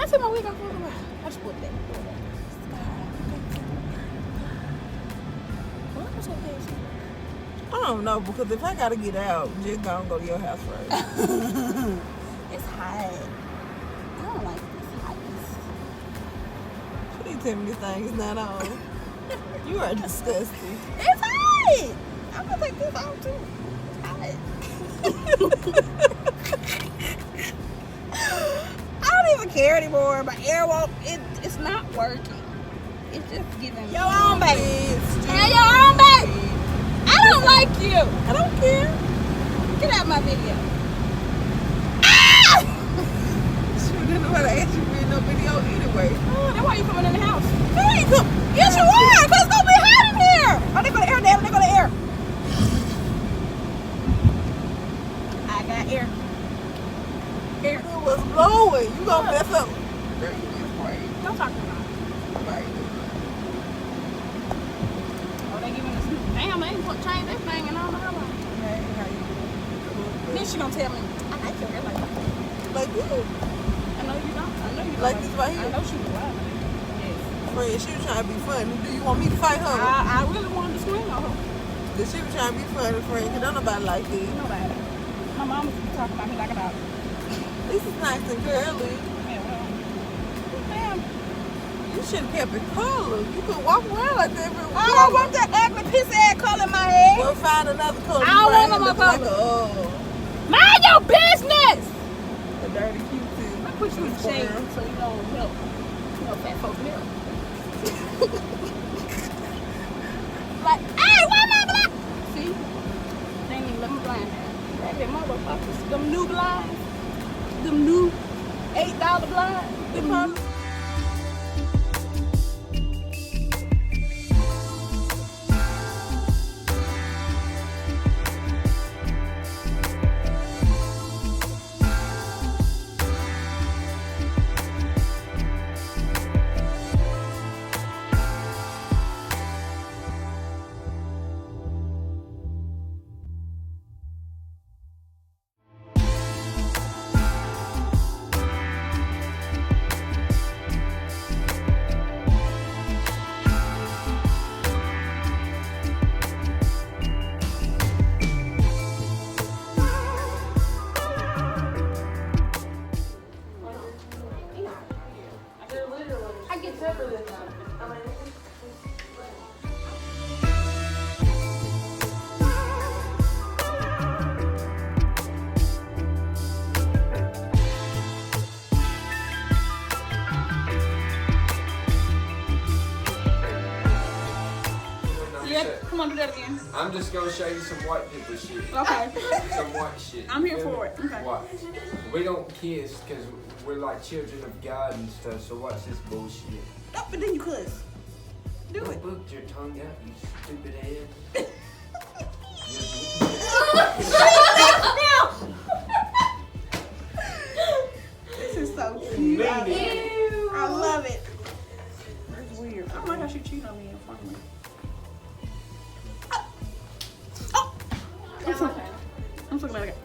took my wig off. I just put that. I don't know, because if I gotta get out, just go to your house first. It's hot. I don't like this hotness. Please tell me this thing is not on. You are disgusting. It's hot. I'm gonna take this off too. It's hot. I don't even care anymore. My air won't. It's not working. It's just giving your own baby. Have your own baby. I don't like you. I don't care. Get out of my video. Shoot, didn't know how to ask you for no video anyway. Oh, that's why you coming in the house. Hey, come. Yes, you are. Cause it's gonna be hot in here. Oh, they go to air, damn. They go to air. I got air. Air. It was blowing. You gonna mess up. Girl, you just crazy. Don't talk to me. Right. Oh, they giving us. Damn, they ain't change that thing and all the how long. Hey, how you doing? Then she gonna tell me, I like your hair like that. Like this. I know you don't. I know you don't. Like this right here? I know she was wild. Yes. Friend, she was trying to be funny. Do you want me to fight her? I really wanted to swing on her. She was trying to be funny, friend, because don't nobody like this. Nobody. My mom was talking about me like a dog. This is nice and girly. Yeah, well. Damn. You should have kept it color. You could walk around like that. I don't want that ugly piece ass color in my head. We'll find another color. I don't want no more like color. Mind your business! A dirty cute too. I put you in the shade so you don't help. You know, fat folks milk. Like, hey, why am I black? See? They ain't even let me blind now. That motherfuckers. Them new blinds. Them new $8 blinds. Them new. Come on, do that again. I'm just gonna show you some white people shit. Okay. Some white shit. I'm here for it. Okay. What? We don't kiss because we're like children of God and stuff. So watch this bullshit. Oh, but then you cuss. Do it. Book your tongue out, you stupid ass. This is so cute. I love it. That's weird. I don't like how she cheated on me in front of me. I'm so glad I got.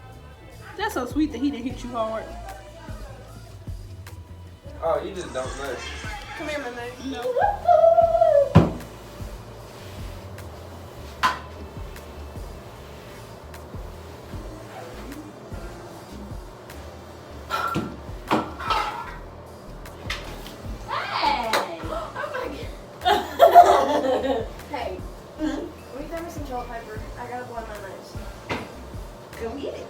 That's so sweet that he didn't hit you hard. Oh, you just don't know. Come here, my name. No. Hey, will you throw me some toilet paper? I gotta blow my nose. Go get it.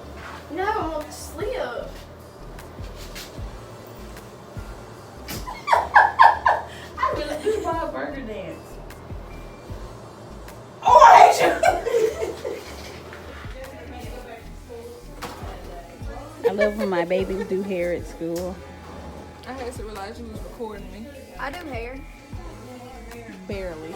No, I'm gonna slip. I really do my burger dance. Oh, I hate you! I love when my babies do hair at school. I had to realize you was recording me. I do hair. Barely.